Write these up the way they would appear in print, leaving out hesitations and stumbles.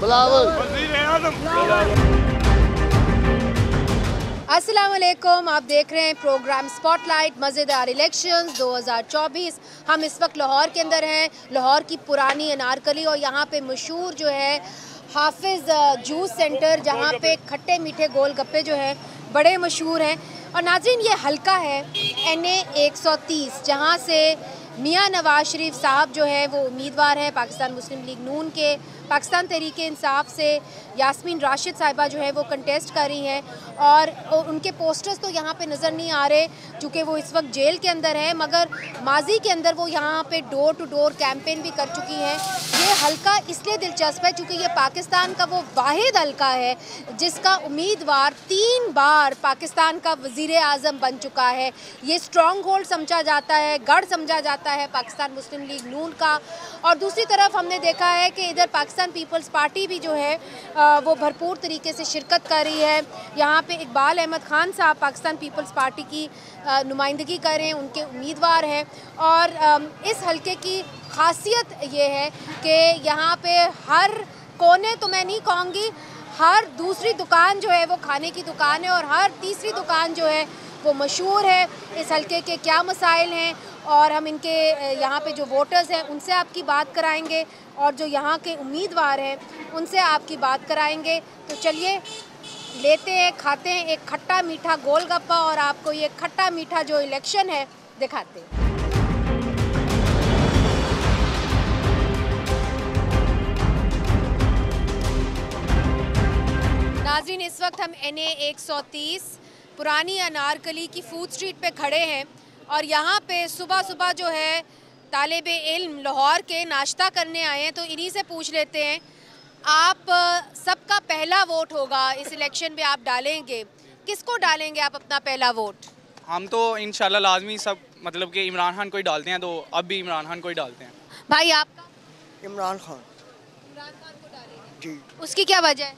अस्सलाम वालेकुम, आप देख रहे हैं प्रोग्राम स्पॉटलाइट मज़ेदार इलेक्शंस 2024। हम इस वक्त लाहौर के अंदर हैं, लाहौर की पुरानी अनारकली, और यहाँ पे मशहूर जो है हाफिज़ जूस सेंटर, जहाँ पे खट्टे मीठे गोलगप्पे जो है बड़े मशहूर हैं। और नाज़रीन, ये हल्का है NA 130, जहाँ से मियाँ नवाज शरीफ साहब जो है वो उम्मीदवार हैं पाकिस्तान मुस्लिम लीग नून के। पाकिस्तान तहरीक इंसाफ से यास्मीन राशिद साहिबा जो है वो कंटेस्ट कर रही हैं, और उनके पोस्टर्स तो यहाँ पे नज़र नहीं आ रहे क्योंकि वो इस वक्त जेल के अंदर है, मगर माजी के अंदर वो यहाँ पे डोर टू डोर कैंपेन भी कर चुकी हैं। ये हल्का इसलिए दिलचस्प है क्योंकि ये पाकिस्तान का वो वाहिद हल्का है जिसका उम्मीदवार 3 बार पाकिस्तान का वज़ीर आज़म बन चुका है। ये स्ट्रॉन्ग होल्ड समझा जाता है, गढ़ समझा जाता है पाकिस्तान मुस्लिम लीग नून का। और दूसरी तरफ हमने देखा है कि इधर पाकिस्तान पीपल्स पार्टी भी जो है वो भरपूर तरीके से शिरकत कर रही है। यहाँ पे इकबाल अहमद खान साहब पाकिस्तान पीपल्स पार्टी की नुमाइंदगी कर रहे हैं, उनके उम्मीदवार हैं। और इस हल्के की खासियत ये है कि यहाँ पे हर कोने, तो मैं नहीं कहूँगी हर दूसरी दुकान जो है वो खाने की दुकान है, और हर तीसरी दुकान जो है वो मशहूर है। इस हल्के के क्या मसाइल हैं और हम इनके यहाँ पे जो वोटर्स हैं उनसे आपकी बात कराएंगे, और जो यहाँ के उम्मीदवार हैं उनसे आपकी बात कराएंगे। तो चलिए लेते हैं, खाते हैं एक खट्टा मीठा गोलगप्पा, और आपको ये खट्टा मीठा जो इलेक्शन है दिखाते हैं। नाज़रीन, इस वक्त हम NA 130 पुरानी अनारकली की फूड स्ट्रीट पे खड़े हैं, और यहाँ पे सुबह सुबह जो है तालिबे इल्म लाहौर के नाश्ता करने आए हैं। तो इन्हीं से पूछ लेते हैं, आप सबका पहला वोट होगा इस इलेक्शन में, आप डालेंगे, किसको डालेंगे आप अपना पहला वोट? हम तो इंशाल्लाह लाजमी सब मतलब कि इमरान खान को ही डालते हैं, तो अब भी इमरान खान को ही डालते हैं। भाई आपका? इमरान खान। इमरान खान को डालेंगे जी। उसकी क्या वजह है?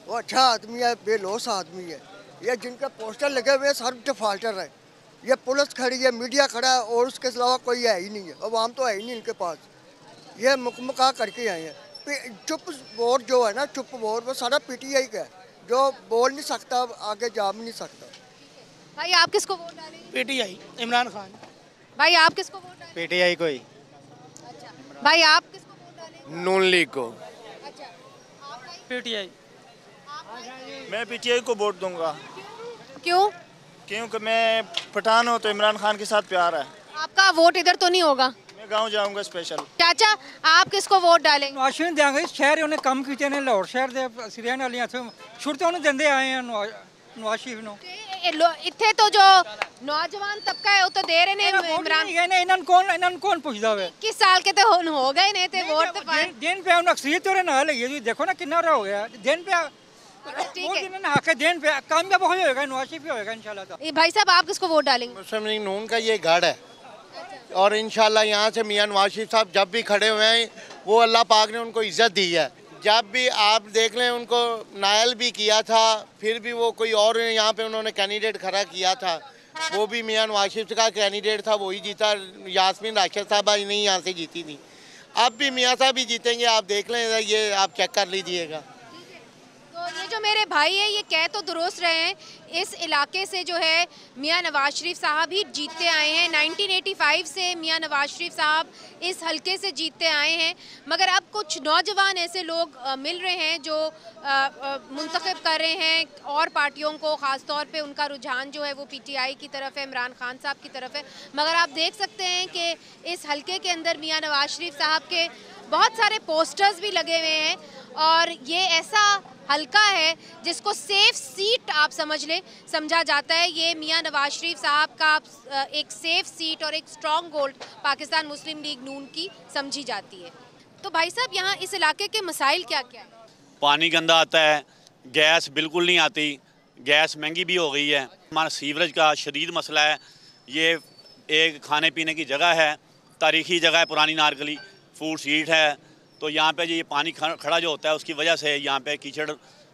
वो अच्छा आदमी है, बेलौस आदमी है। ये जिनके पोस्टर लगे हुए हैं सब डिफाल्टर है। ये पुलिस खड़ी है, मीडिया खड़ा है, और उसके अलावा कोई है ही नहीं है, अवाम तो है ही नहीं इनके पास। ये मुकमका करके आए हैं। चुप वोट जो है ना, चुप वोट वो सारा PTI का है, जो बोल नहीं सकता, आगे जा भी नहीं सकता। भाई आप किसको वोट डालेंगे? PTI इमरान खान। भाई आप किसको वोट डालेंगे? PTI को ही। अच्छा भाई आप किसको वोट डालेंगे? नून लीग को। अच्छा आप भाई? PTI। मैं PTI को वोट दूंगा। क्यों? क्योंकि मैं पठान हूँ तो इमरान खान के साथ प्यार है। आपका वोट इधर तो नहीं होगा? मैं गांव जाऊंगा स्पेशल। चाचा आप किसको वोट डालेंगे? वाशिंग देंगे, शहर उन्हें कम किए ने, लाहौर शहर दे सिरियान वालियां थे शुरू तो उन्हें देंदे आए हैं नवाज शरीफ नो। इत्थे तो जो नौजवान तबका है वो तो दे रहे ने इमरान। इन्हन कौन पूछदा वे? 21 साल के तो हो गए ने ते वोट तो पाए। दिन पे उन अक्सरियत और ना लगी जी, देखो ना कितना हो गया दिन पे। ठीक है, हक दिन पे कामयाब होएगा, नवाज शरीफ होएगा इंशाल्लाह। तो भाई साहब आप किसको वोट डालेंगे? मुस्लिम लीग नून का ये गढ़ है, और इंशाल्लाह यहाँ से मियां नवाज शरीफ साहब जब भी खड़े हुए हैं वो अल्लाह पाक ने उनको इज्जत दी है। जब भी आप देख लें उनको नायल भी किया था, फिर भी वो कोई और यहाँ पे उन्होंने कैंडिडेट खड़ा किया था, वो भी मियां नवाज शरीफ का कैंडिडेट था, वही जीता। यास्मीन राशिद साहबा नहीं यहाँ से जीती थी, अब भी मियाँ साहब ही जीतेंगे, आप देख लें, ये आप चेक कर लीजिएगा। तो ये जो मेरे भाई है ये कह तो दुरुस्त रहे हैं, इस इलाके से जो है मियां नवाज शरीफ साहब ही जीतते आए हैं। 1985 से मियां नवाज शरीफ साहब इस हलके से जीतते आए हैं, मगर अब कुछ नौजवान ऐसे लोग मिल रहे हैं जो मुंतखब कर रहे हैं और पार्टियों को, ख़ास तौर पे उनका रुझान जो है वो PTI की तरफ है, इमरान खान साहब की तरफ है। मगर आप देख सकते हैं कि इस हलके के अंदर मियां नवाज शरीफ साहब के बहुत सारे पोस्टर्स भी लगे हुए हैं, और ये ऐसा हल्का है जिसको सेफ सीट आप समझ लें, समझा जाता है। ये मियां नवाज शरीफ साहब का एक सेफ सीट और एक स्ट्रॉन्ग होल्ड पाकिस्तान मुस्लिम लीग नून की समझी जाती है। तो भाई साहब यहाँ इस इलाके के मसाइल क्या क्या है? पानी गंदा आता है, गैस बिल्कुल नहीं आती, गैस महंगी भी हो गई है, हमारा सीवरेज का शदीद मसला है। ये एक खाने पीने की जगह है, तारीखी जगह है, पुरानी नारकली फूड स्ट्रीट है, तो यहाँ पे ये पानी खड़ा जो होता है उसकी वजह से यहाँ पे कीचड़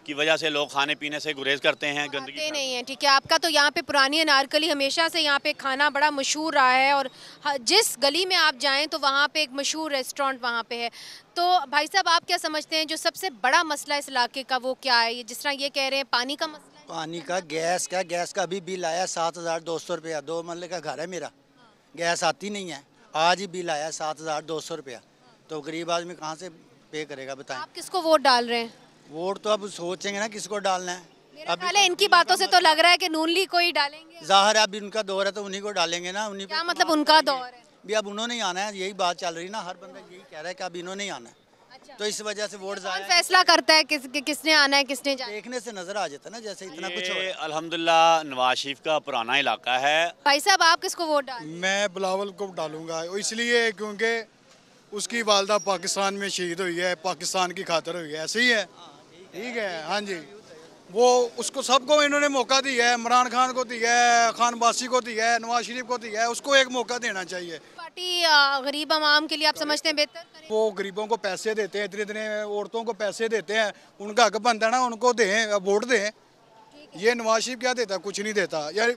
की वजह से लोग खाने पीने से गुरेज करते हैं, आते गंदगी नहीं है। ठीक है, आपका तो यहाँ पे पुरानी अनारकली हमेशा से यहाँ पे खाना बड़ा मशहूर रहा है और जिस गली में आप जाएं तो वहाँ पे एक मशहूर रेस्टोरेंट वहाँ पे है। तो भाई साहब, आप क्या समझते हैं जो सबसे बड़ा मसला इस इलाके का वो क्या है? जिस तरह ये कह रहे हैं पानी का मसला है। पानी का, गैस का अभी बिल आया 7,200 रुपया। 2 महल्ले का घर है मेरा, गैस आती नहीं है। आज ही बिल आया 7,200 रुपया। तो गरीब आदमी कहाँ से पे करेगा बताएं? आप किसको वोट डाल रहे हैं? वोट तो अब सोचेंगे ना किसको डालना है। मेरा ख्याल है इनकी बातों से तो लग रहा है कि नून लीग को ही डालेंगे। जाहिर है अभी उनका दौर है तो उन्हीं को डालेंगे ना। उन्हीं क्या मतलब उनका दौर है? भी अब उन्होंने ही आना है, यही बात चल रही ना। हर बंदा यही कह रहा है कि अब इन्होंने ही आना है। अच्छा। तो इस वजह से वोट कौन जाए। फैसला करता है किसने आना है किसने जाना है? देखने से नजर आ जाता है ना, जैसे इतना कुछ हो रहा ये है। अल्हम्दुलिल्लाह नवाज शरीफ का पुराना इलाका है। भाई साहब, आप किसको वोट डाल? मैं बिलावल को डालूंगा, इसलिए क्योंकि उसकी वालदा पाकिस्तान में शहीद हुई है, पाकिस्तान की खातिर हुई है। ऐसे ही है, ठीक है। हाँ जी, वो उसको सबको इन्होंने मौका दिया है। इमरान खान को दिया है, खान बासी को दिया है, नवाज शरीफ को दिया है। उसको एक मौका देना चाहिए। पार्टी गरीब आवाम के लिए आप समझते हैं बेहतर करेगी? वो गरीबों को पैसे देते हैं, इतने इतने औरतों को पैसे देते हैं। उनका हक बनता है ना, उनको दें, वोट दें। ये नवाज शरीफ क्या देता? कुछ नहीं देता यार।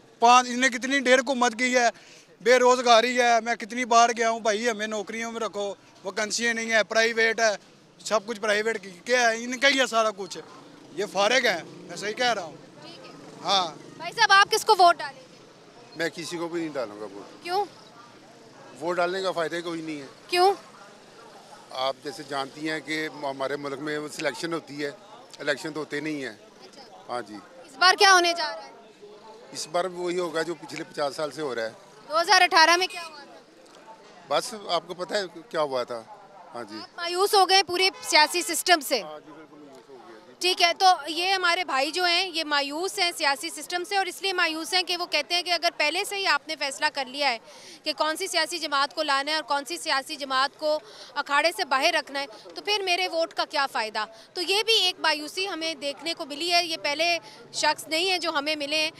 इन्हें कितनी ढेर हुकूमत की है, बेरोजगारी है। मैं कितनी बार गया हूँ भाई, हमें नौकरियों में रखो, वैकेंसियाँ नहीं है, प्राइवेट है, सब कुछ प्राइवेट की क्या है, इनका ही है सारा कुछ। ये फारिग है, मैं सही कह रहा हूँ। हाँ भाई साहब, आप किसको वोट डालेंगे? मैं किसी को भी नहीं डालूंगा वोट। क्यों? वोट डालने का फ़ायदा कोई नहीं है। क्यों? आप जैसे जानती हैं कि हमारे मुल्क में सिलेक्शन होती है, इलेक्शन तो होते नहीं हैं। हाँ जी। इस बार क्या होने जा रहा है? इस बार वही होगा जो पिछले 50 साल से हो रहा है। 2018 में क्या हुआ था? बस आपको पता है क्या हुआ था। हाँ जी। आप मायूस हो गए पूरे सियासी सिस्टम से? ठीक है, तो ये हमारे भाई जो हैं ये मायूस हैं सियासी सिस्टम से, और इसलिए मायूस हैं कि वो कहते हैं कि अगर पहले से ही आपने फैसला कर लिया है कि कौन सी सियासी जमात को लाना है और कौन सी सियासी जमात को अखाड़े से बाहर रखना है, तो फिर मेरे वोट का क्या फ़ायदा। तो ये भी एक मायूसी हमें देखने को मिली है। ये पहले शख्स नहीं है जो हमें मिले हैं,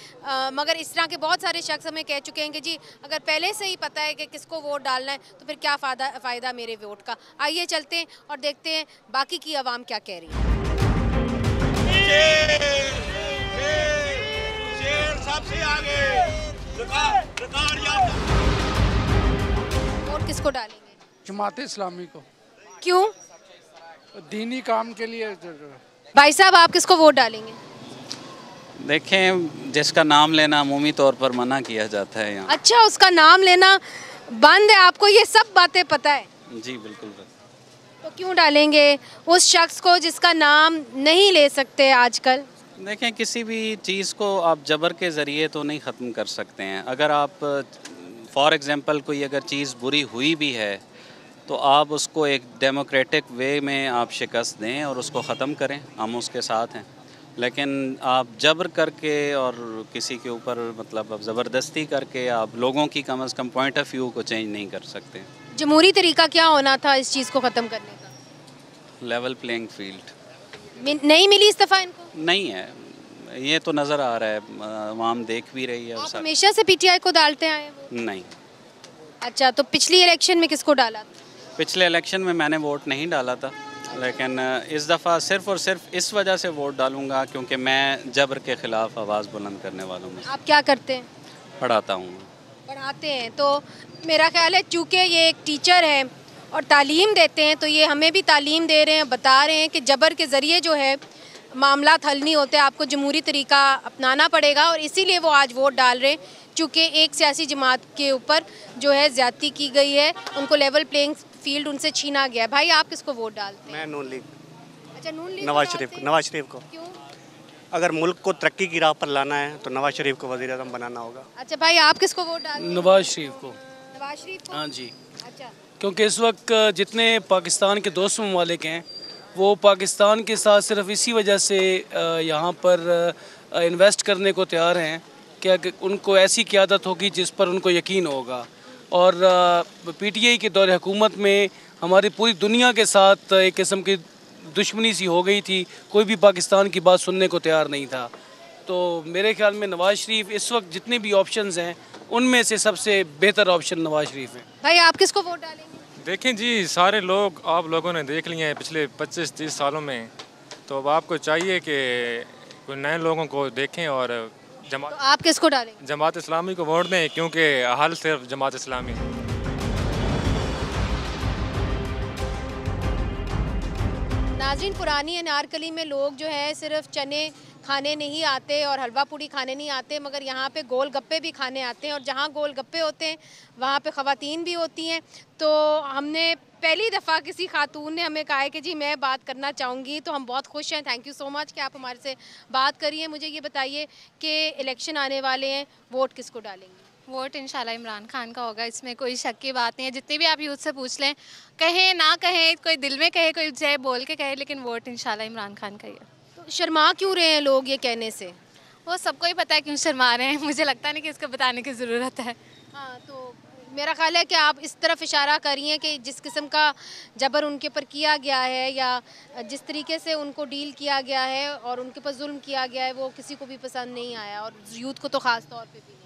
मगर इस तरह के बहुत सारे शख्स हमें कह चुके हैं कि जी अगर पहले से ही पता है कि किसको वोट डालना है तो फिर क्या फ़ायदा मेरे वोट का। आइए चलते हैं और देखते हैं बाकी की आवाम क्या कह रही है। सबसे आगे वोट किसको डालेंगे? जमात इस्लामी को। क्यों? दीनी काम के लिए। भाई साहब, आप किसको वोट डालेंगे? देखें, जिसका नाम लेना अमूमी तौर पर मना किया जाता है यहाँ। अच्छा, उसका नाम लेना बंद है, आपको ये सब बातें पता है? जी बिल्कुल। तो क्यों डालेंगे उस शख्स को जिसका नाम नहीं ले सकते आजकल? देखें, किसी भी चीज़ को आप जबर के ज़रिए तो नहीं ख़त्म कर सकते हैं। अगर आप फॉर एग्ज़ाम्पल कोई अगर चीज़ बुरी हुई भी है तो आप उसको एक डेमोक्रेटिक वे में आप शिकस्त दें और उसको ख़त्म करें, हम उसके साथ हैं। लेकिन आप जबर करके और किसी के ऊपर मतलब ज़बरदस्ती करके आप लोगों की कम अज़ कम पॉइंट ऑफ व्यू को चेंज नहीं कर सकते। जमहूरी तरीका क्या होना था इस चीज़ को ख़त्म करने का? लेवल प्लेइंग फील्ड नहीं मिली इस दफ़ा इनको? नहीं है, ये तो नज़र आ रहा है, आवाम देख भी रही है। आप हमेशा से पीटीआई को डालते आए हैं? नहीं। अच्छा, तो पिछली इलेक्शन में किसको डाला था? पिछले इलेक्शन में मैंने वोट नहीं डाला था, लेकिन इस दफ़ा सिर्फ़ और सिर्फ इस वजह से वोट डालूंगा क्योंकि मैं जबर के ख़िलाफ़ आवाज़ बुलंद करने वालों में। आप क्या करते हैं? पढ़ाता हूँ। पढ़ाते हैं, तो मेरा ख्याल है चूँकि ये एक टीचर है और तालीम देते हैं तो ये हमें भी तालीम दे रहे हैं, बता रहे हैं कि जबर के ज़रिए जो है मामला हल नहीं होते, आपको जमहूरी तरीका अपनाना पड़ेगा। और इसीलिए वो आज वोट डाल रहे हैं चूँकि एक सियासी जमात के ऊपर जो है ज़्यादती की गई है, उनको लेवल प्लेइंग फील्ड उनसे छीना गया है। भाई, आप किसको वोट डालते हैं? मैं नून लीग। अच्छा, नून लीग। नवाज शरीफ को। क्यों? अगर मुल्क को तरक्की की राह पर लाना है तो नवाज शरीफ को वज़ीर आज़म बनाना होगा। अच्छा भाई, आप किसको वोट डालते हैं? नवाज शरीफ को। नवाज शरीफ को? हाँ जी। अच्छा, क्योंकि इस वक्त जितने पाकिस्तान के दोस्त ममालिक हैं वो पाकिस्तान के साथ सिर्फ इसी वजह से यहाँ पर इन्वेस्ट करने को तैयार हैं कि उनको ऐसी क़यादत होगी जिस पर उनको यकीन होगा। और पीटीआई के दौर हुकूमत में हमारी पूरी दुनिया के साथ एक किस्म की दुश्मनी सी हो गई थी, कोई भी पाकिस्तान की बात सुनने को तैयार नहीं था। तो मेरे ख्याल में नवाज शरीफ इस वक्त जितने भी ऑप्शंस हैं उनमें से सबसे बेहतर ऑप्शन नवाज शरीफ है। भाई, आप किसको वोट डालेंगे? देखें जी, सारे लोग आप लोगों ने देख लिए हैं पिछले 25-30 सालों में तो अब आपको चाहिए कि कुछ नए लोगों को देखें और तो आप किसको डालेंगे? जमात इस्लामी को वोट दें, क्योंकि हल सिर्फ जमात इस्लामी है। नाज़रीन, पुरानी अनारकली में लोग जो है सिर्फ चने खाने नहीं आते और हलवा पूड़ी खाने नहीं आते, मगर यहाँ पे गोल गप्पे भी खाने आते हैं, और जहाँ गोल गप्पे होते हैं वहाँ पे ख़वातीन भी होती हैं। तो हमने पहली दफ़ा किसी खातून ने हमें कहा है कि जी मैं बात करना चाहूँगी, तो हम बहुत खुश हैं। थैंक यू सो मच कि आप हमारे से बात करिए। मुझे ये बताइए कि इलेक्शन आने वाले हैं, वोट किसको डालेंगे? वोट इंशाल्लाह इमरान खान का होगा, इसमें कोई शक की बात नहीं है। जितने भी आप यूथ से पूछ लें, कहें ना कहें, कोई दिल में कहे, कोई चाहे बोल के कहे, लेकिन वोट इंशाल्लाह इमरान खान का ही है। तो शर्मा क्यों रहे हैं लोग ये कहने से? वो सबको ही पता है क्यों शर्मा रहे हैं, मुझे लगता नहीं कि इसको बताने की ज़रूरत है। हाँ, तो मेरा ख्याल है कि आप इस तरफ इशारा कर रही हैं कि जिस किस्म का जबर उनके ऊपर किया गया है या जिस तरीके से उनको डील किया गया है और उनके ऊपर जुल्म किया गया है, वो किसी को भी पसंद नहीं आया, और यूथ को तो ख़ास तौर पे भी नहीं।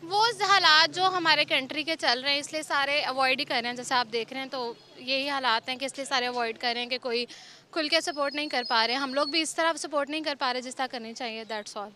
वो हालात जो हमारे कंट्री के चल रहे हैं, इसलिए सारे अवॉइड ही कर रहे हैं। जैसे आप देख रहे हैं, तो यही हालात हैं कि इसलिए सारे अवॉइड कर रहे हैं कि कोई खुल के सपोर्ट नहीं कर पा रहे। हम लोग भी इस तरह सपोर्ट नहीं कर पा रहे जिस तरह करनी चाहिए। That's all.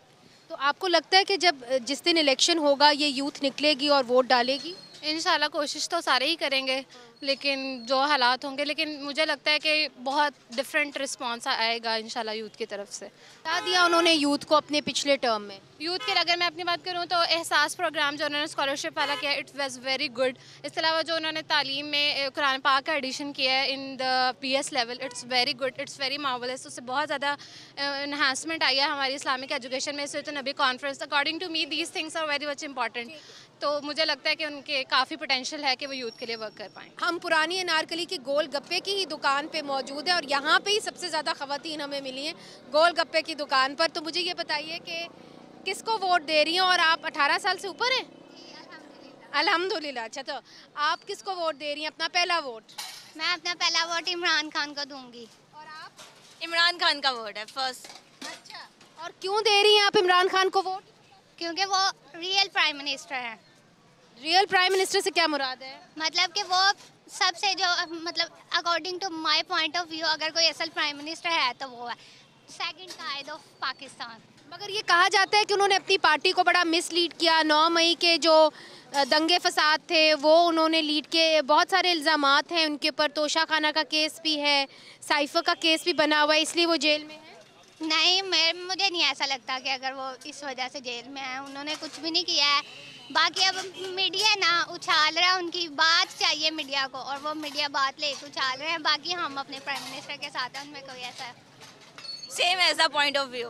तो आपको लगता है कि जब जिस दिन इलेक्शन होगा ये यूथ निकलेगी और वोट डालेगी? इंशाल्लाह कोशिश तो सारे ही करेंगे, लेकिन जो हालात होंगे, लेकिन मुझे लगता है कि बहुत डिफरेंट रिस्पांस आएगा इंशाल्लाह यूथ की तरफ से। क्या दिया उन्होंने यूथ को अपने पिछले टर्म में? यूथ के अगर मैं अपनी बात करूं तो एहसास प्रोग्राम जो उन्होंने स्कॉलरशिप वाला किया, इट वाज वेरी गुड। इसके अलावा जो उन्होंने तालीम में कुरान पाक का एडिशन किया है in the PS level, it's very good, it's very marvellous. उससे बहुत ज़्यादा इन्हांसमेंट आई है हमारी इस्लामिक एजुकेशन में। सो नबी conference, according to me these things are very much important. तो मुझे लगता है कि उनके काफ़ी पोटेंशियल है कि वो यूथ के लिए वर्क कर पाएँ। हम पुरानी अनारकली की गोल गप्पे की ही दुकान पे मौजूद है और यहाँ पे ही सबसे ज़्यादा ख़वातीन हमें मिली हैं गोल गप्पे की दुकान पर। तो मुझे ये बताइए कि किसको वोट दे रही हैं, और आप 18 साल से ऊपर हैं? अल्हम्दुलिल्लाह। अच्छा, तो आप किसको वोट दे रही हैं अपना पहला वोट? मैं अपना पहला वोट इमरान खान को दूंगी। और आप? इमरान खान का वोट है फर्स्ट। अच्छा, और क्यों दे रही हैं आप इमरान खान को वोट? क्योंकि वो रियल प्राइम मिनिस्टर हैं। रियल प्राइम मिनिस्टर से क्या मुराद है? मतलब कि वो सबसे जो मतलब according to my point of view, अगर कोई असल प्राइम मिनिस्टर है तो वो है सेकंड कायद ऑफ पाकिस्तान। मगर ये कहा जाता है कि उन्होंने अपनी पार्टी को बड़ा मिसलीड किया। 9 मई के जो दंगे फसाद थे वो उन्होंने लीड के, बहुत सारे इल्ज़ामात हैं उनके ऊपर। तोशा खाना का केस भी है, साइफर का केस भी बना हुआ है, इसलिए वो जेल में है। नहीं, मुझे नहीं ऐसा लगता कि अगर वो इस वजह से जेल में है। उन्होंने कुछ भी नहीं किया है। बाकी अब मीडिया ना उछाल रहा है, उनकी बात चाहिए मीडिया को, और वो मीडिया बात ले उछाल रहे हैं। बाकी हम अपने प्राइम मिनिस्टर के साथ हैं, उनमें कोई ऐसा same as the point of view.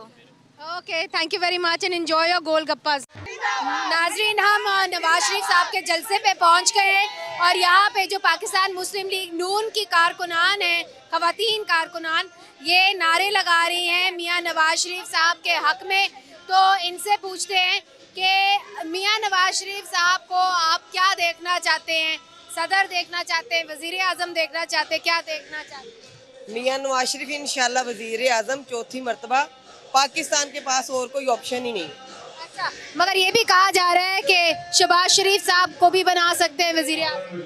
Okay, thank you very much and enjoy your golgappas. नाजरीन, हम नवाज शरीफ साहब के जलसे पे पहुंच गए हैं और यहाँ पे जो पाकिस्तान मुस्लिम लीग नून की कारकुनान हैं, खवातीन कारकुनान, ये नारे लगा रही हैं मियाँ नवाज शरीफ साहब के हक में। तो इनसे पूछते हैं कि मियाँ नवाज शरीफ साहब को आप क्या देखना चाहते हैं? सदर देखना चाहते हैं, वज़ीर आज़म देखना चाहते हैं, क्या देखना चाहते हैं? मियाँ नवाज शरीफ इंशाल्लाह वज़ीर आज़म चौथी मरतबा। पाकिस्तान के पास और कोई ऑप्शन ही नहीं। अच्छा, मगर ये भी कहा जा रहा है कि शहबाज शरीफ साहब को भी बना सकते हैं वज़ीर आज़म।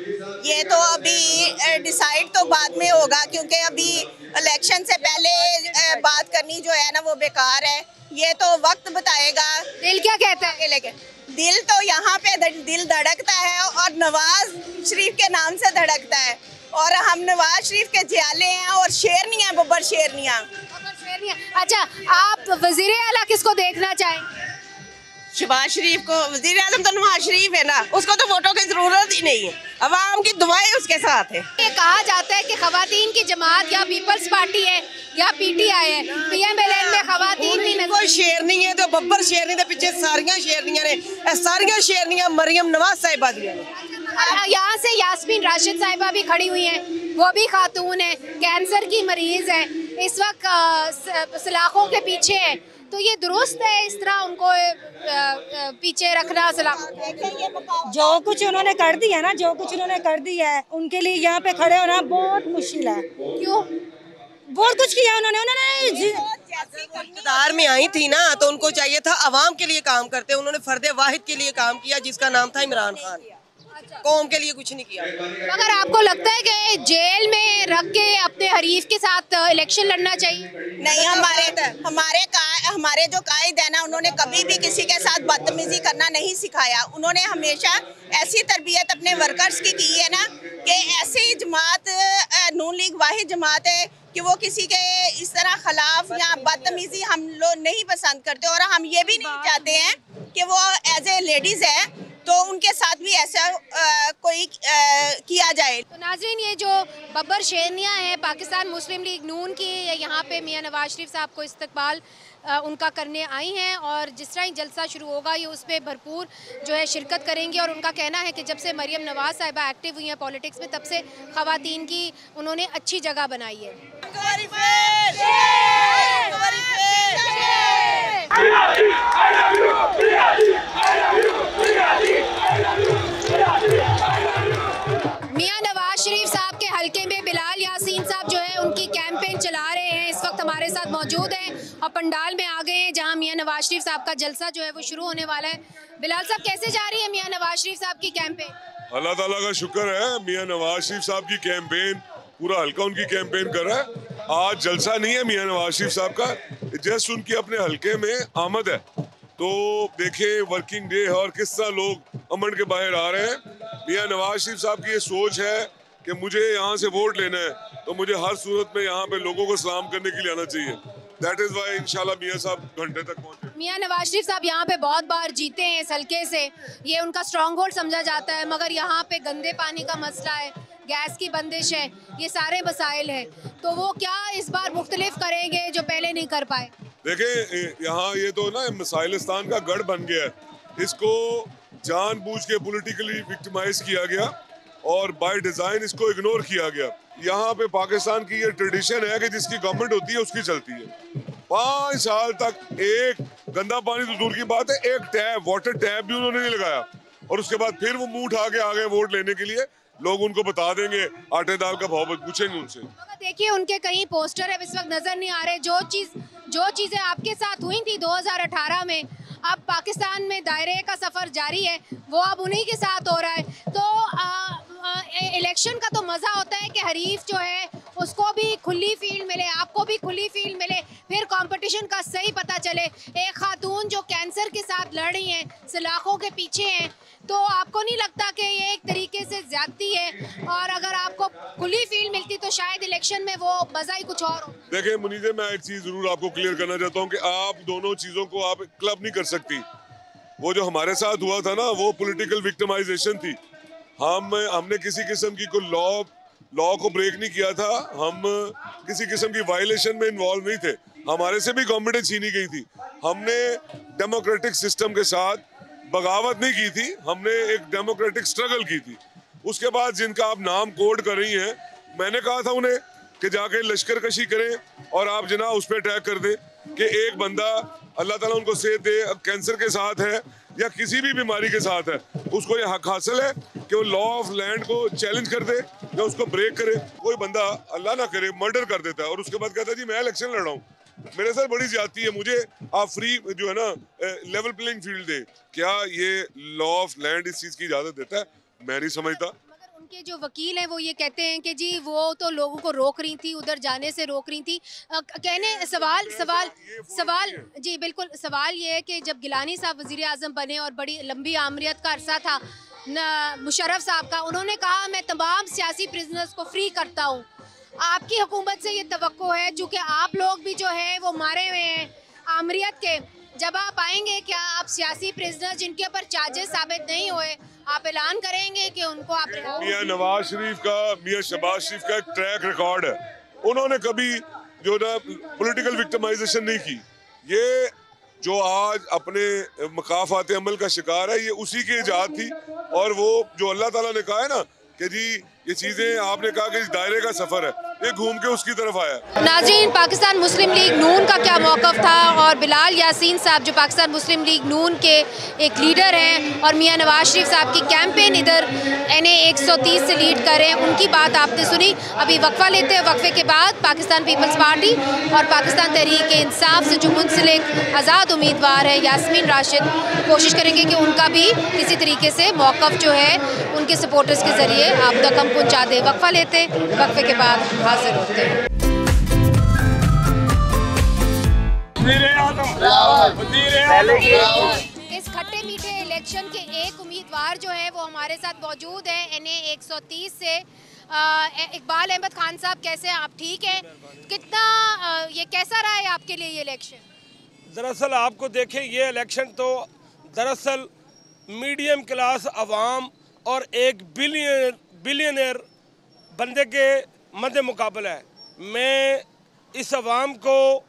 ये तो अभी डिसाइड तो बाद में होगा, क्योंकि अभी इलेक्शन से पहले बात करनी जो है ना वो बेकार है। ये तो वक्त बताएगा। दिल क्या कहता है? लेकिन दिल तो यहाँ पे दिल धड़कता है और नवाज शरीफ के नाम से धड़कता है, और हम नवाज शरीफ के जियाले हैं और शेरनियाँ, बब्बर शेरनियाँ। अच्छा, आप वज़ीर आला किसको देखना चाहेंगे? शहबाज शरीफ को। वज़ीर आज़म तो नवाज शरीफ है ना, उसको तो वोटों की जरूरत ही नहीं है, अवाम की दुआएं उसके साथ है। ये कहा जाता है कि खवातीन की जमात या पीपल्स पार्टी है या PTI है, PMLN में खवातीन भी नहीं। कोई शेरनी है तो बब्बर शेरनी के पीछे सारियां शेरनियां ने, सारियां शेरनियां मरियम नवाज साहिबा दी हैं। यहाँ से यास्मीन राशिद साहिबा भी खड़ी हुई हैं, वो भी खातून है, कैंसर की मरीज है, इस वक्त सलाखों के पीछे है। तो ये दुरुस्त है इस तरह उनको पीछे रखना? जो कुछ उन्होंने कर दिया ना, जो कुछ उन्होंने कर दिया है, उनके लिए यहाँ पे खड़े होना बहुत मुश्किल है। क्यों? बहुत कुछ किया उन्होंने इक़्तिदार में आई थी ना, तो उनको चाहिए था अवाम के लिए काम करते। उन्होंने फर्द वाहिद के लिए काम किया जिसका नाम था इमरान खान। कौम के लिए कुछ नहीं किया। मगर आपको लगता है कि जेल में रख के अपने हरीफ के साथ इलेक्शन लड़ना चाहिए? नहीं, हमारे जो कायद है ना, उन्होंने कभी भी किसी के साथ बदतमीजी करना नहीं सिखाया। उन्होंने हमेशा ऐसी तरबियत अपने वर्कर्स की है ना कि ऐसी जमात नून लीग वाहिद जमात है कि वो किसी के इस तरह खिलाफ या बदतमीजी हम लोग नहीं पसंद करते, और हम ये भी नहीं चाहते हैं कि वो एज ए लेडीज़ है तो उनके साथ भी ऐसा कोई किया जाए। तो नाज़रीन, ये जो बब्बर शेरनियाँ हैं पाकिस्तान मुस्लिम लीग नून की, यहाँ पे मियाँ नवाज शरीफ साहब को इस्तकबाल उनका करने आई हैं, और जिस तरह ही जलसा शुरू होगा ये उस पर भरपूर जो है शिरकत करेंगे। और उनका कहना है कि जब से मरियम नवाज साहिबा एक्टिव हुई हैं पॉलिटिक्स में, तब से ख़वातीन की उन्होंने अच्छी जगह बनाई है। मियाँ नवाज शरीफ साहब के हल्के में बिलाल यासीन साहब जो है उनकी कैंपेन चला रहे हैं, इस वक्त हमारे साथ मौजूद हैं और पंडाल में आ गए हैं जहां मियाँ नवाज शरीफ साहब का जलसा जो है वो शुरू होने वाला है। बिलाल साहब, कैसे जा रही है मियाँ नवाज शरीफ साहब की कैंपेन? अल्लाह ताला का शुक्र है, मियाँ नवाज शरीफ साहब की कैंपेन, पूरा हल्का उनकी कैंपेन कर रहा है। आज जलसा नहीं है मियाँ नवाज शरीफ साहब का, जस्ट उनकी अपने हल्के में आमद है। तो देखिए वर्किंग डे है और किस तरह लोग अमन के बाहर आ रहे हैं। मियाँ नवाज शरीफ साहब की ये सोच है कि मुझे यहाँ से वोट लेना है तो मुझे हर सूरत में यहाँ पे लोगों को सलाम करने के लिए आना चाहिए। दैट इज वाई इंशाल्लाह मियाँ साहब घंटे तक पहुँचे। मियाँ नवाज शरीफ साहब यहाँ पे बहुत बार जीते हैं इस हल्के से, ये उनका स्ट्रॉन्ग होल्ड समझा जाता है, मगर यहाँ पे गंदे पानी का मसला है, गैस की बंदिश है, ये सारे मसाइल हैं। तो वो क्या इस बार मुख्तलिफ करेंगे जो पहले नहीं कर पाए? देखें, यहाँ ये तो ना मिसाइलिस्तान का गढ़ बन गया है, इसको जानबूझ के पॉलिटिकली विक्टिमाइज किया गया और बाय डिजाइन इसको इग्नोर किया गया। यहाँ पे पाकिस्तान की ये ट्रेडिशन है कि जिसकी गवर्नमेंट होती है उसकी चलती है। 5 साल तक एक गंदा पानी तो दूर की बात है, एक टैप वाटर टैप भी उन्होंने नहीं लगाया, और उसके बाद फिर वो मुंह उठा के आ गए वोट लेने के लिए। लोग उनको बता देंगे, आटे दाल का भाव पूछेंगे उनसे। देखिए उनके कहीं पोस्टर है इस वक्त नजर नहीं आ रहे। जो चीजें आपके साथ हुई थी 2018 में, अब पाकिस्तान में दायरे का सफर जारी है, वो अब उन्हीं के साथ हो रहा है। तो इलेक्शन का तो मजा होता है कि हरीफ जो है उसको भी खुली फील्ड मिले, आपको भी खुली फील्ड मिले, फिर कंपटीशन का सही पता चले। एक खातून जो कैंसर के साथ लड़ रही हैं, सलाखों के पीछे हैं, तो आपको नहीं लगता कि ये एक तरीके से ज्यादती है? और अगर आपको खुली फील्ड मिलती तो शायद इलेक्शन में वो मजा ही कुछ और हो। देखिए मुनीज़े, मैं एक चीज जरूर आपको क्लियर करना चाहता हूँ कि आप दोनों चीजों को आप क्लब नहीं कर सकती। वो जो हमारे साथ हुआ था ना, वो पॉलिटिकल विक्टिमाइजेशन थी। हमने किसी किस्म की कोई लॉ को ब्रेक नहीं किया था, हम किसी किस्म की वायलेशन में इन्वॉल्व नहीं थे, हमारे से भी गवर्नमेंट छीनी गई थी। हमने डेमोक्रेटिक सिस्टम के साथ बगावत नहीं की थी, हमने एक डेमोक्रेटिक स्ट्रगल की थी। उसके बाद जिनका आप नाम कोड कर रही हैं, मैंने कहा था उन्हें कि जाके लश्कर कशी करें और आप जना उस पर अटैक कर दें कि एक बंदा, अल्लाह ताला उनको सेहत दे, कैंसर के साथ है या किसी भी बीमारी के साथ है, उसको ये हक हासिल है कि वो लॉ ऑफ लैंड को चैलेंज कर दे या उसको ब्रेक करे। कोई बंदा अल्लाह ना करे मर्डर कर देता है और उसके बाद कहता है जी मैं इलेक्शन लड़ रहा हूँ, मेरे साथ बड़ी ज्यादती है, मुझे आप फ्री जो है ना लेवल प्लेइंग फील्ड दे। क्या ये लॉ ऑफ लैंड इस चीज की इजाजत देता है? मैं नहीं समझता। उनके जो वकील हैं वो ये कहते हैं कि जी वो तो लोगों को रोक रही थी, उधर जाने से रोक रही थी। सवाल जी बिल्कुल, सवाल ये है कि जब गिलानी साहब वजीर आज़म बने और बड़ी लंबी आमरीत का अरसा था मुशर्रफ साहब का, उन्होंने कहा मैं तमाम सियासी प्रिजनर्स को फ्री करता हूँ। आपकी हुकूमत से ये तवक्को है, चूँकि आप लोग भी जो है वो मारे हुए हैं आमरीत के, जब आप आएंगे क्या आप सियासी प्रिजनर जिनके ऊपर चार्जेस साबित नहीं हुए, आप ऐलान करेंगे कि उनको आप? मियाँ नवाज शरीफ का, मियाँ शहबाज शरीफ का एक ट्रैक रिकॉर्ड है, उन्होंने कभी जो ना पॉलिटिकल विक्टिमाइजेशन नहीं की। ये जो आज अपने मकाफात अमल का शिकार है, ये उसी की इजाद थी। और वो जो अल्लाह ताला ने कहा है ना कि जी ये चीज़ें, आपने कहा कि दायरे का सफ़र है, ये घूम के उसकी तरफ आया। नाज़रीन, पाकिस्तान मुस्लिम लीग नून का क्या मौक़िफ़ था, और बिलाल यासीन साहब जो पाकिस्तान मुस्लिम लीग नून के एक लीडर हैं और मियाँ नवाज शरीफ साहब की कैंपेन इधर NA 130 से लीड कर रहे हैं, उनकी बात आपने सुनी। अभी वक्फा लेते हैं, वक्फे के बाद पाकिस्तान पीपल्स पार्टी और पाकिस्तान तहरीक इंसाफ से जो मुंसलिक आज़ाद उम्मीदवार है यास्मीन राशिद, कोशिश करेंगे कि उनका भी किसी तरीके से मौक़िफ़ जो है उनके सपोर्टर्स के ज़रिए आप तक हम पहुँचा दें। वक्फा लेते, वक्फे के बाद हाजिर होते हैं। इस खट्टे मीठे इलेक्शन के एक उम्मीदवार जो है वो हमारे साथ मौजूद हैं NA 130 से। इकबाल अहमद खान साहब, कैसे हैं आप? ठीक हैं? कितना ये कैसा रहा है आपके लिए ये इलेक्शन? दरअसल आपको देखें, ये इलेक्शन तो दरअसल मीडियम क्लास अवाम और एक बिलियनर बंदे के मद्दे मुकाबला है। मैं इस अवाम को,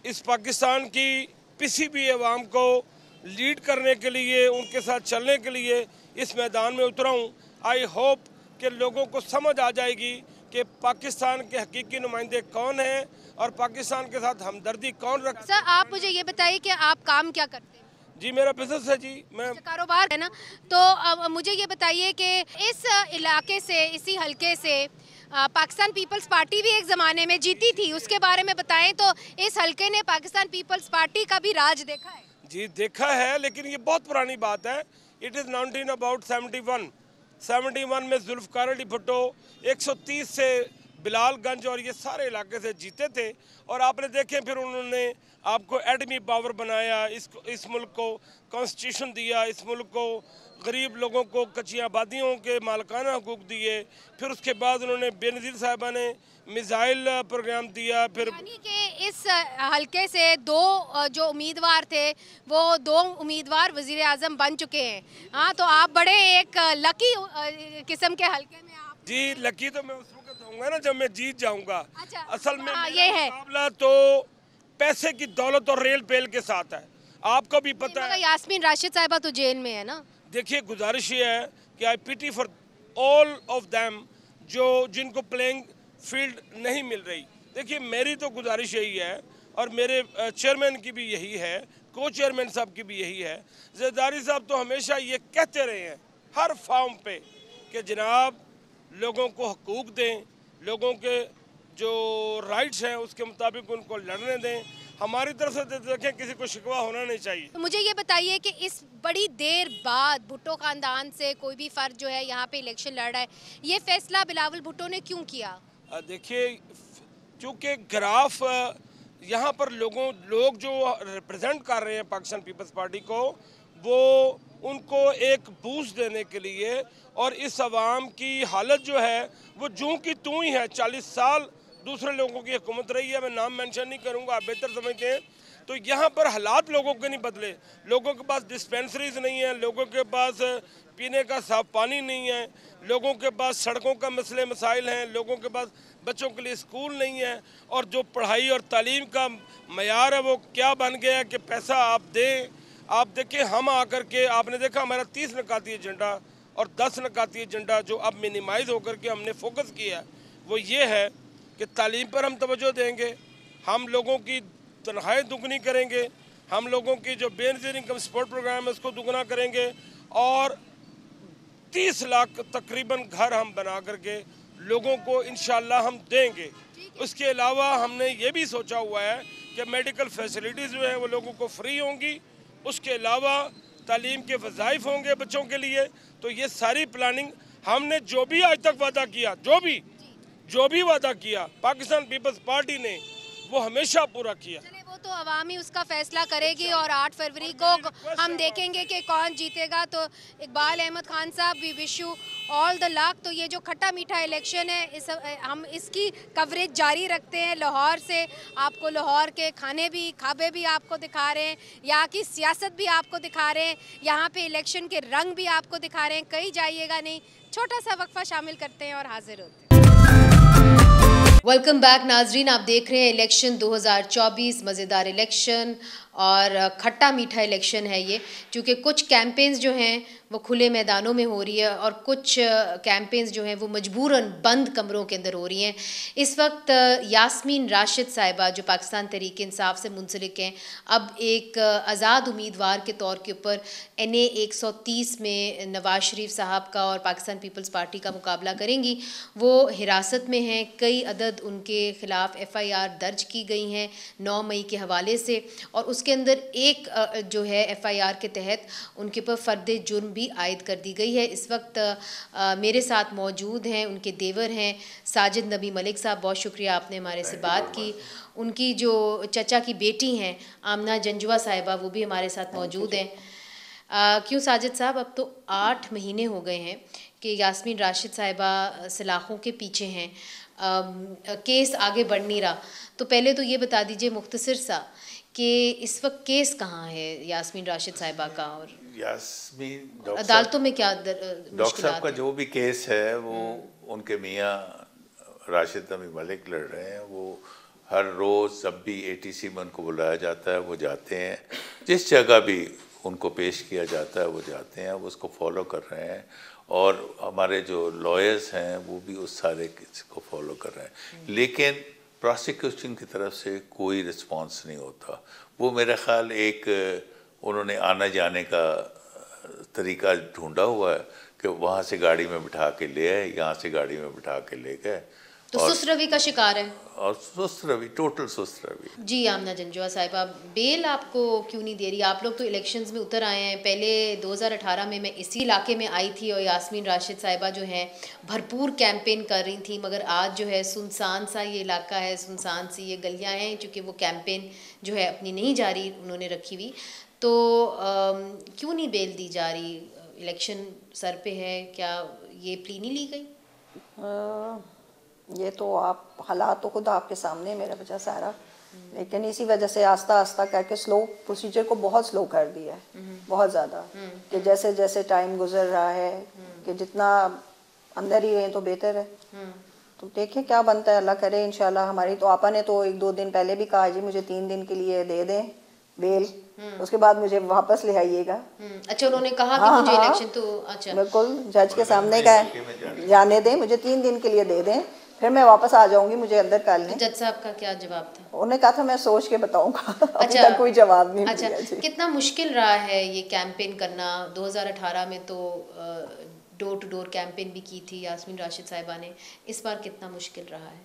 इस पाकिस्तान की पिसी हुई अवाम को लीड करने के लिए, उनके साथ चलने के लिए इस मैदान में उतरा हूँ। आई होप कि लोगों को समझ आ जाएगी कि पाकिस्तान के हकीकी नुमाइंदे कौन हैं और पाकिस्तान के साथ हमदर्दी कौन रखता है। सर, आप मुझे ये बताइए कि आप काम क्या करते हैं? जी, मेरा बिजनेस है जी, मैं कारोबार है ना। तो मुझे ये बताइए कि इस इलाके से, इसी हलके से पाकिस्तान पीपल्स पार्टी भी एक ज़माने में जीती थी, उसके बारे में बताएं। तो इस हलके ने पाकिस्तान पीपल्स पार्टी का भी राज देखा है? जी देखा है, लेकिन ये बहुत पुरानी बात है। इट इज़ 1971 में जुल्फ़कार अली भुट्टो 130 से बिलालगंज और ये सारे इलाके से जीते थे। और आपने देखे फिर उन्होंने आपको एटमी पावर बनाया, इस मुल्क को कॉन्स्टिट्यूशन दिया, इस मुल्क को गरीब लोगों को कच्ची आबादियों के मालकाना हकूक दिए। फिर उसके बाद उन्होंने बेनज़ीर साहिबा ने मिसाइल प्रोग्राम दिया। फिर यानी कि इस हलके से दो जो उम्मीदवार थे वो दो उम्मीदवार वज़ीर आज़म बन चुके हैं। हाँ, तो आप बड़े एक लकी किस्म के हलके में आप। जी, लकी तो मैं उस वक्त होऊंगा ना जब मैं जीत जाऊंगा। अच्छा, असल में ये है मुकाबला तो पैसे की दौलत और रेल पेल के साथ है, आपको भी पता है। यास्मीन राशिद साहिबा तो जेल में है ना। देखिए, गुजारिश ये है कि आई पिटी फॉर ऑल ऑफ देम जिनको प्लेइंग फील्ड नहीं मिल रही। देखिए, मेरी तो गुजारिश यही है और मेरे चेयरमैन की भी यही है, को चेयरमैन साहब की भी यही है। ज़रदारी साहब तो हमेशा ये कहते रहे हैं हर फॉर्म पे कि जनाब लोगों को हकूक़ दें, लोगों के जो राइट्स हैं उसके मुताबिक उनको लड़ने दें। हमारी तरफ से देखें, किसी को शिकवा होना नहीं चाहिए। तो मुझे ये बताइए कि इस बड़ी देर बाद भुट्टो ख़ानदान से कोई भी फ़र्द जो है यहाँ पे इलेक्शन लड़ रहा है, ये फैसला बिलावल भुट्टो ने क्यों किया? देखिए, चूँकि ग्राफ यहाँ पर लोग जो रिप्रेजेंट कर रहे हैं पाकिस्तान पीपल्स पार्टी को, वो उनको एक बूस्ट देने के लिए, और इस अवाम की हालत जो है वो जूं की तूं ही है। 40 साल दूसरे लोगों की हुकूमत रही है, मैं नाम मेंशन नहीं करूंगा, आप बेहतर समझते हैं। तो यहाँ पर हालात लोगों के नहीं बदले, लोगों के पास डिस्पेंसरीज नहीं है, लोगों के पास पीने का साफ पानी नहीं है, लोगों के पास सड़कों का मसले मसाइल हैं, लोगों के पास बच्चों के लिए स्कूल नहीं है, और जो पढ़ाई और तालीम का मयार है वो क्या बन गया है कि पैसा आप दें। आप देखें, हम आकर के आपने देखा हमारा 30 नकाती एजेंडा और 10 नकाती एजेंडा जो अब मिनिमाइज होकर के हमने फोकस किया है वो ये है कि तालीम पर हम तवज्जो देंगे, हम लोगों की तनख्वाहें दुगनी करेंगे, हम लोगों की जो बेनज़ीर इनकम सपोर्ट प्रोग्राम है उसको दुगना करेंगे, और 30 लाख तकरीबन घर हम बना करके लोगों को इंशाल्लाह हम देंगे। उसके अलावा हमने ये भी सोचा हुआ है कि मेडिकल फैसिलिटीज़ जो हैं वो लोगों को फ्री होंगी, उसके अलावा तालीम के वज़ाइफ होंगे बच्चों के लिए। तो ये सारी प्लानिंग हमने जो भी आज तक वादा किया, जो भी वादा किया पाकिस्तान पीपल्स पार्टी ने वो हमेशा पूरा किया। वो तो अवामी उसका फैसला करेगी और 8 फरवरी को हम देखेंगे कि कौन जीतेगा। तो इकबाल अहमद खान साहब, we wish you all the luck. तो ये जो खट्टा मीठा इलेक्शन है, हम इसकी कवरेज जारी रखते हैं लाहौर से। आपको लाहौर के खाबे भी आपको दिखा रहे हैं, यहाँ की सियासत भी आपको दिखा रहे हैं, यहाँ पे इलेक्शन के रंग भी आपको दिखा रहे हैं। कहीं जाइएगा नहीं, छोटा सा वक्फा शामिल करते हैं और हाजिर होते हैं। वेलकम बैक नाजरीन, आप देख रहे हैं इलेक्शन 2024, मज़ेदार इलेक्शन और खट्टा मीठा इलेक्शन है ये, क्योंकि कुछ कैंपेन्स जो हैं वो खुले मैदानों में हो रही है और कुछ कैंपेन्स जो हैं वो मजबूरन बंद कमरों के अंदर हो रही हैं। इस वक्त यास्मीन राशिद साहिबा जो पाकिस्तान तहरीक इंसाफ से मुंसलिक हैं, अब एक आज़ाद उम्मीदवार के तौर के ऊपर NA 130 में नवाज शरीफ साहब का और पाकिस्तान पीपल्स पार्टी का मुकाबला करेंगी। वो हिरासत में हैं, कई अदद उनके ख़िलाफ़ FIR दर्ज की गई हैं 9 मई के हवाले से, और उसके अंदर एक जो है FIR के तहत उनके ऊपर फ़र्द जुर्म भी आयद कर दी गई है। इस वक्त मेरे साथ मौजूद हैं उनके देवर हैं साजिद नबी मलिक साहब, बहुत शुक्रिया आपने हमारे से बात की। उनकी जो चचा की बेटी हैं आमना जंजुआ साहिबा, वो भी हमारे साथ मौजूद हैं। क्यों साजिद साहब, अब तो 8 महीने हो गए हैं कि यास्मीन राशिद साहिबा सलाखों के पीछे हैं, केस आगे बढ़ नहीं रहा। तो पहले तो ये बता दीजिए मुख्तसर सा कि इस वक्त केस कहाँ है यास्मीन राशिद साहिबा का, और यास्मीन अदालतों में क्या डॉक्टर साहब का जो भी केस है वो उनके मियाँ राशिद नबी मलिक लड़ रहे हैं। वो हर रोज़ जब भी ATC में उनको बुलाया जाता है वो जाते हैं, जिस जगह भी उनको पेश किया जाता है वो जाते हैं, वो उसको फॉलो कर रहे हैं। और हमारे जो लॉयर्स हैं वो भी उस सारे केस को फॉलो कर रहे हैं, लेकिन प्रोसिक्यूशन की तरफ से कोई रिस्पांस नहीं होता। वो मेरा ख्याल एक उन्होंने आने जाने का तरीका ढूंढा हुआ है कि वहाँ से गाड़ी में बिठा के ले आए, यहाँ से गाड़ी में बिठा के ले गए। तो सुस्त रवि का शिकार है, और सुस्त रवि, टोटल सुस्त रवि। जी आमना जंजुआ साहिबा, बेल आपको क्यों नहीं दे रही? आप लोग तो इलेक्शंस में उतर आए हैं। पहले 2018 में मैं इसी इलाके में आई थी और यास्मीन राशिद साहिबा जो हैं भरपूर कैंपेन कर रही थी, मगर आज जो है सुनसान सा ये इलाका है, सुनसान सी ये गलियाँ हैं, क्योंकि वो कैंपेन जो है अपनी नहीं जारी उन्होंने रखी हुई। तो क्यों नहीं बेल दी जा रही? इलेक्शन सर पे है, क्या ये प्ली नहीं ली गई? ये तो आप हालात तो खुद आपके सामने मेरा बच्चा सारा, लेकिन इसी वजह से आस्ता आस्ता करके स्लो प्रोसीजर को बहुत स्लो कर दिया है, बहुत ज़्यादा। कि जैसे जैसे टाइम गुजर रहा है कि जितना अंदर ही रहें तो बेहतर है। तो देखें क्या बनता है, अल्लाह करे इंशाल्लाह। हमारी तो आपा ने तो 1-2 दिन पहले भी कहा जी मुझे 3 दिन के लिए दे दें बेल, उसके बाद मुझे वापस ले आइएगा। अच्छा, उन्होंने कहा कि मुझे इलेक्शन तो अच्छा बिल्कुल जज के सामने का जाने दें, मुझे 3 दिन के लिए दे दें, फिर मैं वापस आ जाऊंगी, मुझे अंदर कर लें। जज साहब का क्या जवाब था? उन्होंने कहा था मैं सोच के बताऊंगा। अच्छा, अभी तक कोई जवाब नहीं अच्छा, दिया जी। कितना मुश्किल रहा है ये कैंपेन करना? 2018 में तो डोर टू डोर कैंपेन भी की थी यास्मीन राशिद साहिबा ने, इस बार कितना मुश्किल रहा है?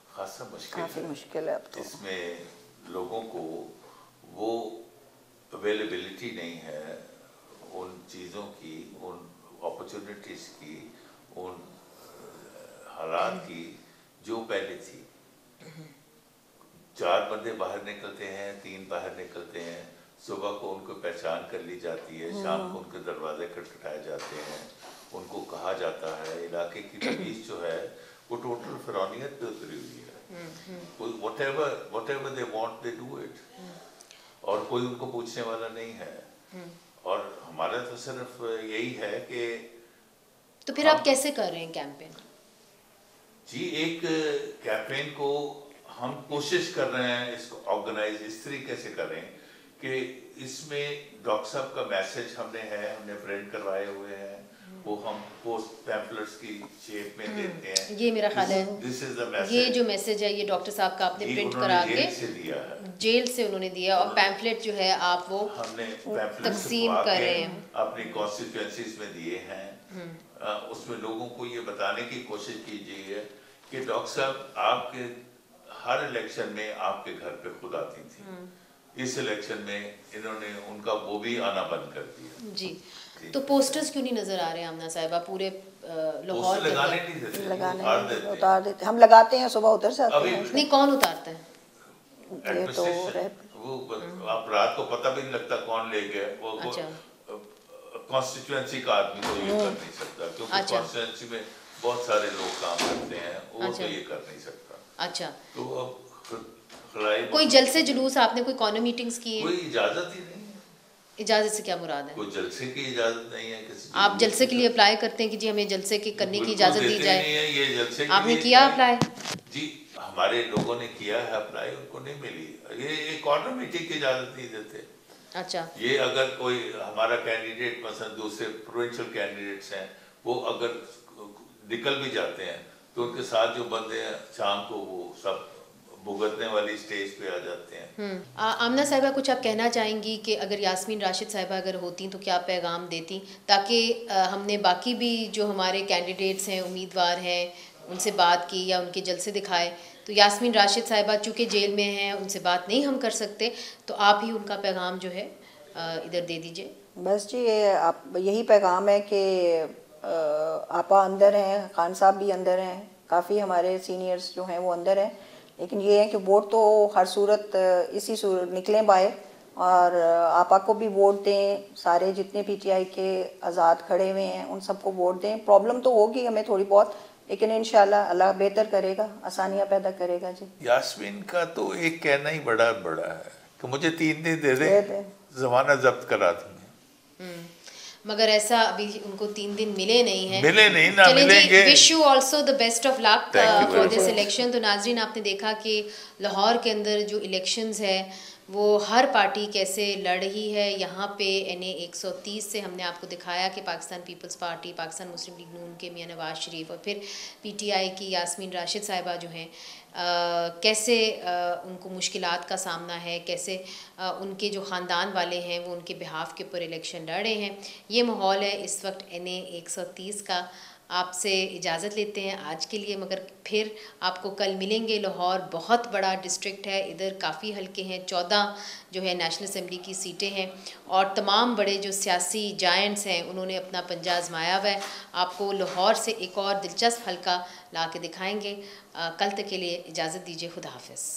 खासा मुश्किल, काफ़ी मुश्किल है अब तो। इसमें लोगों को वो अवेलेबिलिटी नहीं है उन चीज़ों की, उन अपॉर्चुनिटीज़ की, उन हालात की जो पहले थी। 4 बंदे बाहर निकलते हैं, 3 बाहर निकलते हैं, सुबह को उनको पहचान कर ली जाती है, शाम को उनके दरवाजे खटखटाए जाते हैं, उनको कहा जाता है। इलाके की पुलिस जो है वो टोटल फिरौनियत पे उतरी हुई है। whatever they want they do it, और कोई उनको पूछने वाला नहीं है। और हमारा तो सिर्फ यही है कि तो फिर आप कैसे कर रहे हैं कैंपेन? जी, एक कैंपेन को हम कोशिश कर रहे हैं इसको ऑर्गेनाइज इस तरीके से करें कि इसमें डॉक्टर साहब का मैसेज हमने प्रिंट करवाए हुए हैं, वो हम पोस्ट पैम्फलेट्स की शेप में देते हैं। ये मेरा ख्याल है दिस इज द मैसेज, ये जो मैसेज है ये डॉक्टर साहब का आपने प्रिंट करा के जेल से उन्होंने दिया, और पैम्फलेट जो है आप वो हमने तकसीम कर रहे हैं, अपनी कॉन्स्टिट्यूएंसीज में दिए हैं। उसमें लोगों को ये बताने की कोशिश कीजिए कि डॉक्टर साहब आपके हर इलेक्शन में आपके घर पे खुद आती थी, इस इलेक्शन में इन्होंने उनका वो भी आना बंद कर दिया। जी, तो पोस्टर्स क्यों नहीं नजर आ रहे हैं आमना साहिबा? पूरे लाहौर लगाने उतार देते, हम लगाते हैं, सुबह उतर जाते हैं। नहीं, कौन उतारता है? ये तो वो आप रात को पता भी नहीं लगता कौन ले गया वो। कॉन्स्टिट्यूएंसी का आदमी तो ये कर नहीं सकता, क्योंकि कॉन्स्टिट्यूएंसी में बहुत सारे लोग काम करते हैं, वो तो ये कर नहीं सकता। अच्छा, तो अब कोई जलसे जुलूस आपने कोई कॉर्नर मीटिंग्स की है? कोई इजाजत ही नहीं है। इजाजत से क्या मुराद है? कोई जलसे की इजाजत नहीं है किसी। आप जलसे के लिए अप्लाई करते हैं कि जी हमें जलसे के करने की इजाजत दी जाए? ये जलसे आपने किया अप्लाई? जी, हमारे लोगों ने किया है अप्लाई, उनको नहीं मिली। ये कॉर्नर मीटिंग की इजाजत नहीं देते। अच्छा, ये अगर कोई हमारा कैंडिडेट मसलन दूसरे प्रोविंशियल कैंडिडेट्स हैं, वो अगर निकल भी जाते हैं तो उनके साथ जो बंदे हैं शाम को वो सब भुगतने वाली स्टेज पे आ जाते हैं। आमना साहिबा, कुछ आप कहना चाहेंगी कि अगर यास्मीन राशिद साहिबा अगर होती तो क्या पैगाम देती, ताकि हमने बाकी भी जो हमारे कैंडिडेट्स हैं, उम्मीदवार हैं, उनसे बात की या उनके जलसे दिखाए। तो यास्मीन राशिद साहिबा चूँकि जेल में हैं, उनसे बात नहीं हम कर सकते, तो आप ही उनका पैगाम जो है इधर दे दीजिए। बस जी आप यही पैगाम है कि आपा अंदर हैं, खान साहब भी अंदर हैं, काफ़ी हमारे सीनियर्स जो हैं वो अंदर हैं, लेकिन ये है कि वोट तो हर सूरत इसी सूरत निकलें बाय, और आपा को भी वोट दें, सारे जितने पीटीआई के आज़ाद खड़े हुए हैं उन सबको वोट दें। प्रॉब्लम तो होगी हमें थोड़ी बहुत, लेकिन इंशाल्लाह अल्लाह बेहतर करेगा, आसानियाँ पैदा करेगा जी। यास्मीन का तो एक कहना ही बड़ा है कि मुझे 3 दिन दे दे, जमानत जब्त करा दूंगी। मगर ऐसा अभी उनको 3 दिन मिले नहीं हैं। मिले नहीं ना, मिलेंगे। Wish you also the best of luck for this election. तो नाजरीन आपने देखा कि लाहौर के अंदर जो इलेक्शंस है वो हर पार्टी कैसे लड़ रही है। यहाँ पे NA 130 से हमने आपको दिखाया कि पाकिस्तान पीपल्स पार्टी, पाकिस्तान मुस्लिम लीग नून के मियां नवाज शरीफ और फिर PTI की यास्मीन राशिद साहिबा जो हैं कैसे उनको मुश्किलात का सामना है, कैसे उनके जो ख़ानदान वाले हैं वो उनके बिहाफ के ऊपर इलेक्शन लड़ रहे हैं। ये माहौल है इस वक्त NA 130 का। आपसे इजाज़त लेते हैं आज के लिए, मगर फिर आपको कल मिलेंगे। लाहौर बहुत बड़ा डिस्ट्रिक्ट है, इधर काफ़ी हल्के हैं, 14 जो है नेशनल असम्बली की सीटें हैं और तमाम बड़े जो सियासी जायंट्स हैं उन्होंने अपना पंजा आजमाया हुआ है। आपको लाहौर से एक और दिलचस्प हल्का ला के दिखाएँगे। कल तक के लिए इजाज़त दीजिए, खुदा हाफ़िज़।